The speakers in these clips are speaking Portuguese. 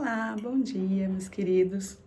Olá, bom dia, meus queridos.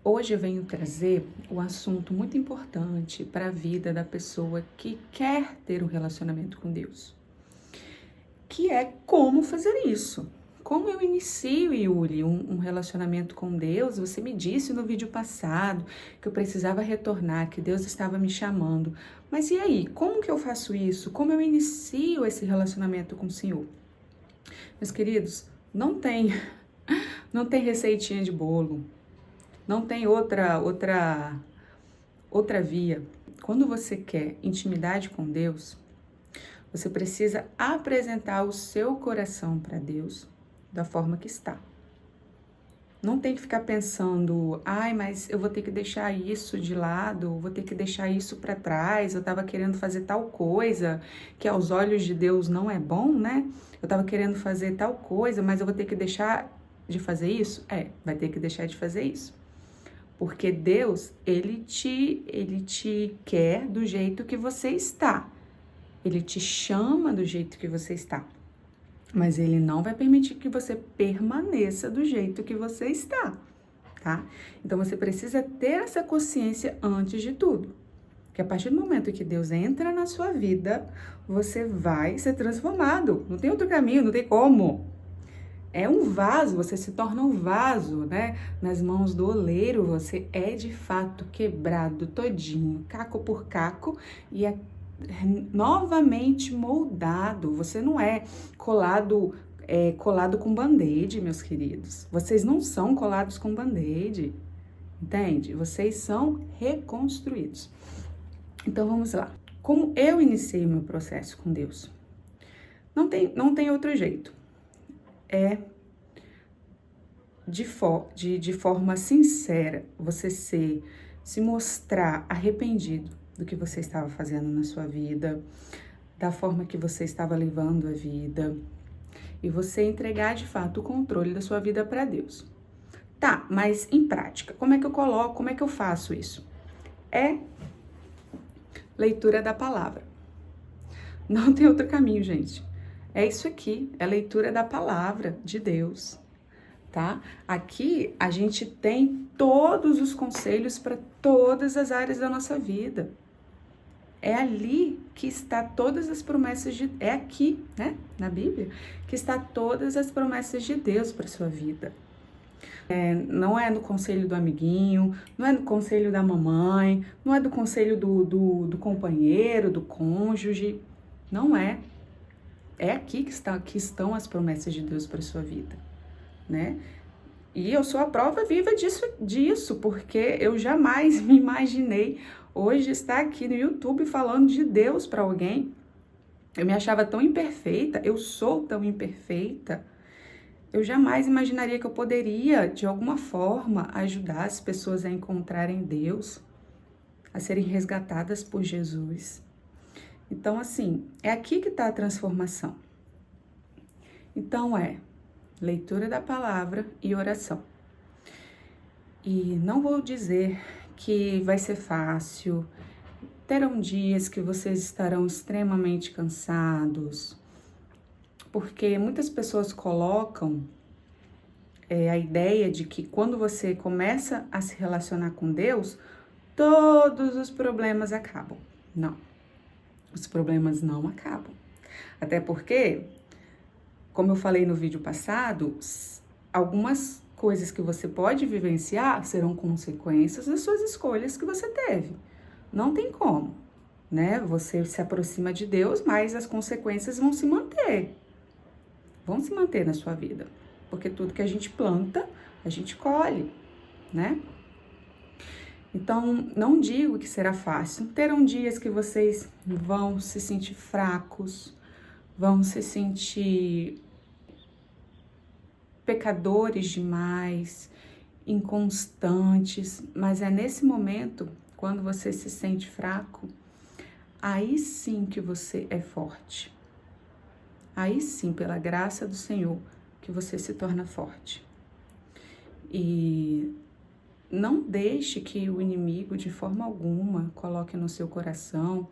Hoje eu venho trazer um assunto muito importante para a vida da pessoa que quer ter um relacionamento com Deus, que é como fazer isso. Como eu inicio, Yuri, um relacionamento com Deus? Você me disse no vídeo passado que eu precisava retornar, que Deus estava me chamando. Mas e aí, como que eu faço isso? Como eu inicio esse relacionamento com o Senhor? Meus queridos, não tem receitinha de bolo, não tem outra via. Quando você quer intimidade com Deus, você precisa apresentar o seu coração para Deus da forma que está. Não tem que ficar pensando, mas eu vou ter que deixar isso de lado, vou ter que deixar isso para trás, eu estava querendo fazer tal coisa, que aos olhos de Deus não é bom, né? Eu estava querendo fazer tal coisa, mas eu vou ter que deixar de fazer isso? Vai ter que deixar de fazer isso. Porque Deus, ele te quer do jeito que você está. Ele te chama do jeito que você está. Mas ele não vai permitir que você permaneça do jeito que você está, tá? Então você precisa ter essa consciência antes de tudo. Que a partir do momento que Deus entra na sua vida, você vai ser transformado. Não tem outro caminho, não tem como. É um vaso, você se torna um vaso, né? Nas mãos do oleiro, você é de fato quebrado todinho, caco por caco, e é novamente moldado. Você não é colado com band-aid, meus queridos. Vocês não são colados com band-aid, entende? Vocês são reconstruídos. Então vamos lá. Como eu iniciei o meu processo com Deus? Não tem outro jeito. De forma sincera, você se mostrar arrependido do que você estava fazendo na sua vida, da forma que você estava levando a vida, e você entregar de fato o controle da sua vida para Deus. Tá, mas em prática, como é que eu coloco, como é que eu faço isso? É leitura da palavra. Não tem outro caminho, gente. É isso aqui, é leitura da palavra de Deus, tá? Aqui a gente tem todos os conselhos para todas as áreas da nossa vida. É ali que está todas as promessas é aqui, né, na Bíblia, que está todas as promessas de Deus para sua vida. Não é no conselho do amiguinho, não é no conselho da mamãe, não é do conselho do companheiro, do cônjuge, não é. É aqui que estão as promessas de Deus para sua vida, né? E eu sou a prova viva disso, porque eu jamais me imaginei hoje estar aqui no YouTube falando de Deus para alguém. Eu me achava tão imperfeita, eu sou tão imperfeita. Eu jamais imaginaria que eu poderia, de alguma forma, ajudar as pessoas a encontrarem Deus, a serem resgatadas por Jesus. Então, assim, é aqui que está a transformação. Então, leitura da palavra e oração. E não vou dizer que vai ser fácil, terão dias que vocês estarão extremamente cansados, porque muitas pessoas colocam a ideia de que quando você começa a se relacionar com Deus, todos os problemas acabam. Não, os problemas não acabam. Até porque, como eu falei no vídeo passado, algumas coisas que você pode vivenciar serão consequências das suas escolhas que você teve. Não tem como, né? Você se aproxima de Deus, mas as consequências vão se manter. Vão se manter na sua vida. Porque tudo que a gente planta, a gente colhe, né? Então, não digo que será fácil. Terão dias que vocês vão se sentir fracos, vão se sentir pecadores demais, inconstantes, mas é nesse momento, quando você se sente fraco, aí sim que você é forte. Aí sim, pela graça do Senhor, que você se torna forte. E não deixe que o inimigo, de forma alguma, coloque no seu coração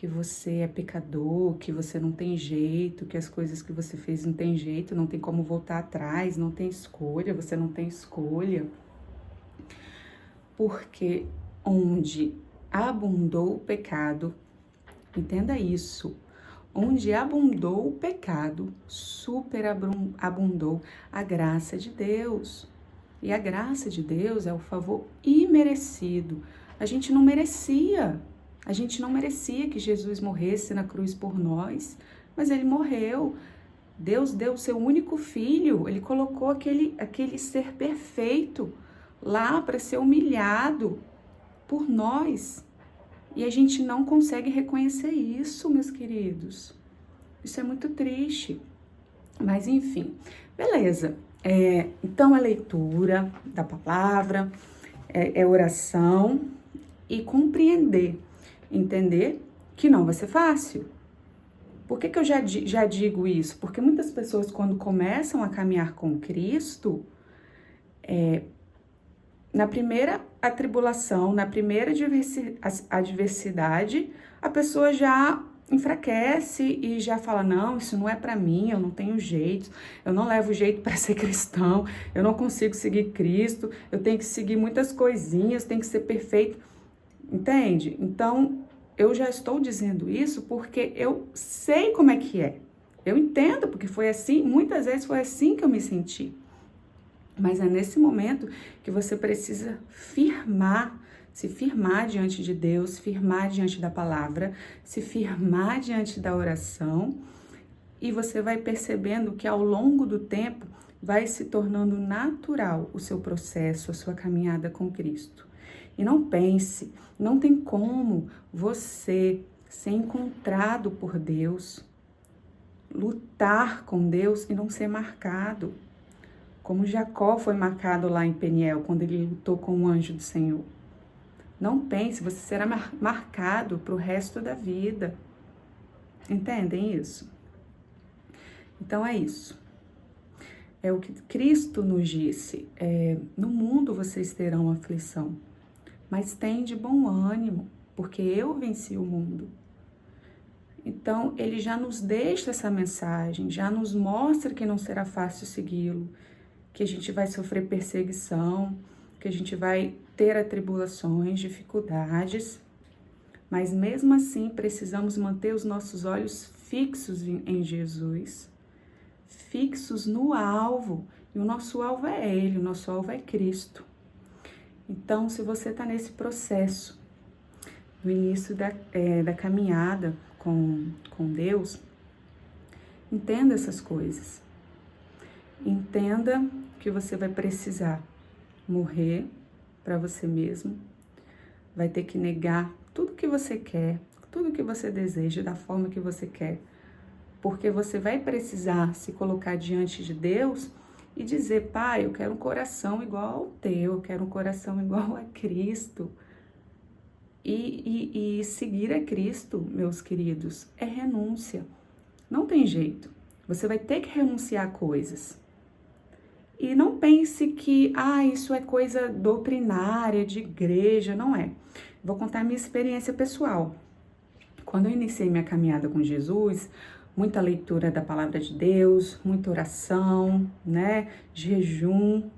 que você é pecador, que você não tem jeito, que as coisas que você fez não tem jeito, não tem como voltar atrás, não tem escolha, você não tem escolha. Porque onde abundou o pecado, entenda isso, onde abundou o pecado, superabundou a graça de Deus. E a graça de Deus é o favor imerecido. A gente não merecia que Jesus morresse na cruz por nós, mas ele morreu. Deus deu o seu único filho, ele colocou aquele ser perfeito lá para ser humilhado por nós. E a gente não consegue reconhecer isso, meus queridos. Isso é muito triste. Mas enfim, beleza. Então, a leitura da palavra, oração e compreender, entender que não vai ser fácil. Por que eu já digo isso? Porque muitas pessoas, quando começam a caminhar com Cristo, na primeira atribulação, na primeira adversidade, a pessoa já enfraquece e já fala, não, isso não é para mim, eu não tenho jeito, eu não levo jeito para ser cristão, eu não consigo seguir Cristo, eu tenho que seguir muitas coisinhas, tenho que ser perfeito, entende? Então, eu já estou dizendo isso porque eu sei como é que é, eu entendo, porque foi assim, muitas vezes foi assim que eu me senti. Mas é nesse momento que você precisa se firmar diante de Deus, firmar diante da palavra, se firmar diante da oração, e você vai percebendo que ao longo do tempo vai se tornando natural o seu processo, a sua caminhada com Cristo. E não pense, não tem como você ser encontrado por Deus, lutar com Deus e não ser marcado. Como Jacó foi marcado lá em Peniel, quando ele lutou com o anjo do Senhor. Não pense, você será marcado para o resto da vida. Entendem isso? Então é isso. É o que Cristo nos disse. No mundo vocês terão aflição, mas tem de bom ânimo, porque eu venci o mundo. Então, ele já nos deixa essa mensagem, já nos mostra que não será fácil segui-lo, que a gente vai sofrer perseguição, que a gente vai ter atribulações, dificuldades, mas mesmo assim precisamos manter os nossos olhos fixos em Jesus, fixos no alvo, e o nosso alvo é Ele, o nosso alvo é Cristo. Então, se você está nesse processo, no início da caminhada com Deus, entenda essas coisas. Entenda que você vai precisar morrer para você mesmo, vai ter que negar tudo que você quer, tudo que você deseja, da forma que você quer, porque você vai precisar se colocar diante de Deus e dizer, Pai, eu quero um coração igual ao teu, eu quero um coração igual a Cristo. E seguir a Cristo, meus queridos, é renúncia. Não tem jeito. Você vai ter que renunciar a coisas. E não pense que, isso é coisa doutrinária, de igreja, não é. Vou contar a minha experiência pessoal. Quando eu iniciei minha caminhada com Jesus, muita leitura da palavra de Deus, muita oração, né, jejum.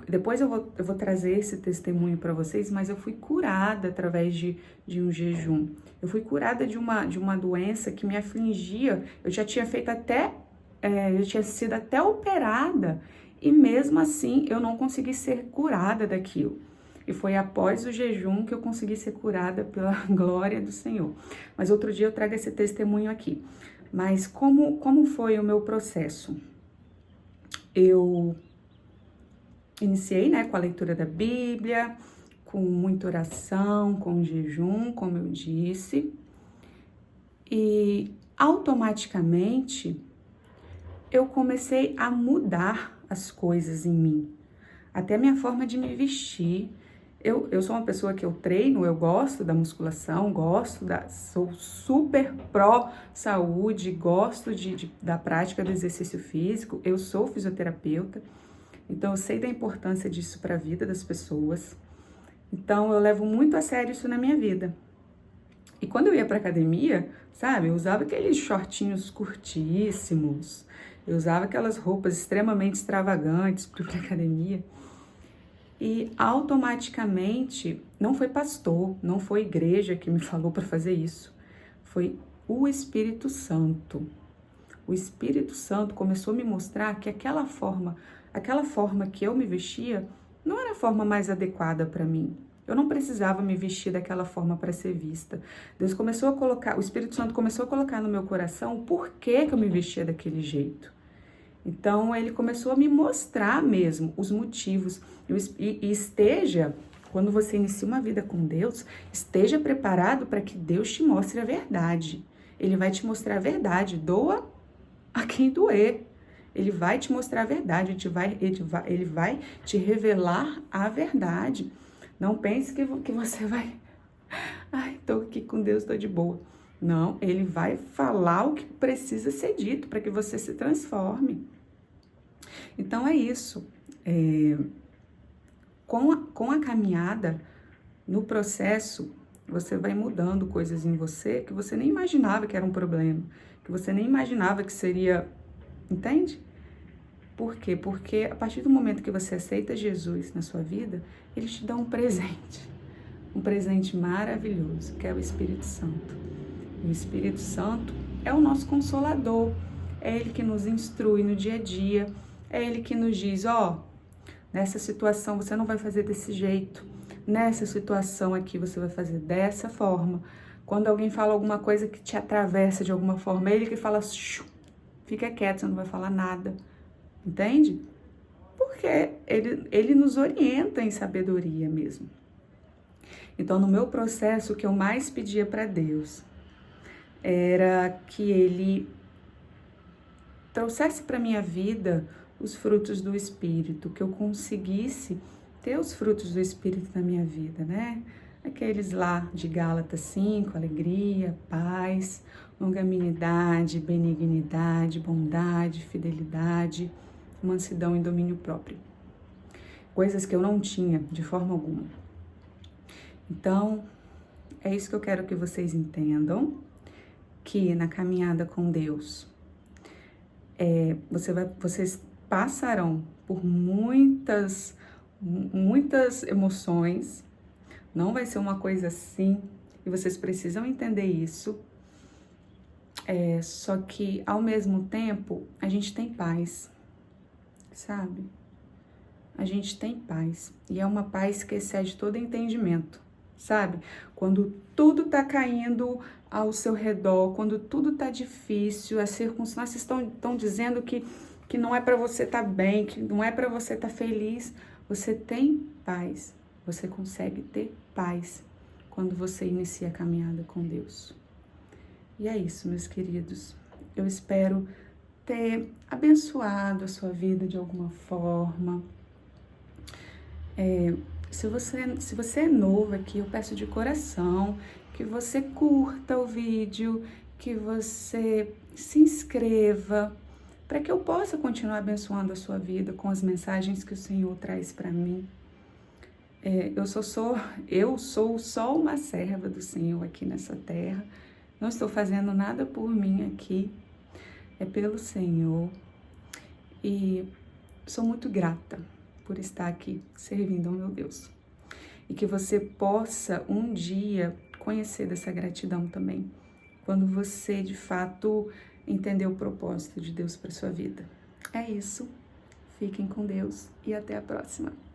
Depois eu vou trazer esse testemunho para vocês, mas eu fui curada através de um jejum. Eu fui curada de uma doença que me afligia. Eu já tinha feito eu tinha sido até operada e mesmo assim eu não consegui ser curada daquilo. E foi após o jejum que eu consegui ser curada pela glória do Senhor. Mas outro dia eu trago esse testemunho aqui. Mas como foi o meu processo? Eu iniciei, com a leitura da Bíblia, com muita oração, com jejum, como eu disse. E automaticamente eu comecei a mudar as coisas em mim, até a minha forma de me vestir. Eu sou uma pessoa que eu treino, eu gosto da musculação, sou super pró-saúde, gosto da prática do exercício físico, eu sou fisioterapeuta, então eu sei da importância disso para a vida das pessoas. Então eu levo muito a sério isso na minha vida. E quando eu ia para academia, sabe, eu usava aqueles shortinhos curtíssimos, eu usava aquelas roupas extremamente extravagantes para ir para academia. E automaticamente, não foi pastor, não foi igreja que me falou para fazer isso, foi o Espírito Santo. O Espírito Santo começou a me mostrar que aquela forma que eu me vestia, não era a forma mais adequada para mim. Eu não precisava me vestir daquela forma para ser vista. Deus começou a colocar, o Espírito Santo começou a colocar no meu coração o porquê que eu me vestia daquele jeito. Então, ele começou a me mostrar mesmo os motivos. E esteja, quando você inicia uma vida com Deus, esteja preparado para que Deus te mostre a verdade. Ele vai te mostrar a verdade, doa a quem doer. Ele vai te mostrar a verdade, ele vai te revelar a verdade. Não pense que você vai... Ai, tô aqui com Deus, tô de boa. Não, ele vai falar o que precisa ser dito para que você se transforme. Então é isso. Com a caminhada, no processo, você vai mudando coisas em você que você nem imaginava que era um problema, que você nem imaginava que seria... Entende? Por quê? Porque a partir do momento que você aceita Jesus na sua vida, ele te dá um presente maravilhoso, que é o Espírito Santo. E o Espírito Santo é o nosso consolador, é ele que nos instrui no dia a dia, é ele que nos diz, nessa situação você não vai fazer desse jeito, nessa situação aqui você vai fazer dessa forma. Quando alguém fala alguma coisa que te atravessa de alguma forma, é ele que fala, fica quieto, você não vai falar nada. Entende? Porque ele nos orienta em sabedoria mesmo. Então, no meu processo, o que eu mais pedia para Deus era que ele trouxesse para minha vida os frutos do Espírito, que eu conseguisse ter os frutos do Espírito na minha vida, né? Aqueles lá de Gálatas 5, alegria, paz, longanimidade, benignidade, bondade, fidelidade, mansidão e domínio próprio. Coisas que eu não tinha de forma alguma. Então, é isso que eu quero que vocês entendam, que na caminhada com Deus, vocês passarão por muitas emoções, não vai ser uma coisa assim, e vocês precisam entender isso. Só que, ao mesmo tempo, a gente tem paz, sabe? A gente tem paz, e é uma paz que excede todo entendimento, sabe? Quando tudo tá caindo ao seu redor, quando tudo tá difícil, as circunstâncias estão dizendo que não é para você estar bem, que não é para você estar feliz, você tem paz, você consegue ter paz quando você inicia a caminhada com Deus. E é isso, meus queridos. Eu espero ter abençoado a sua vida de alguma forma. Se você é novo aqui, eu peço de coração que você curta o vídeo, que você se inscreva, para que eu possa continuar abençoando a sua vida com as mensagens que o Senhor traz para mim. Eu sou só uma serva do Senhor aqui nessa terra. Não estou fazendo nada por mim aqui, é pelo Senhor. E sou muito grata por estar aqui servindo ao meu Deus. E que você possa um dia conhecer dessa gratidão também, quando você de fato entender o propósito de Deus para sua vida. É isso. Fiquem com Deus e até a próxima.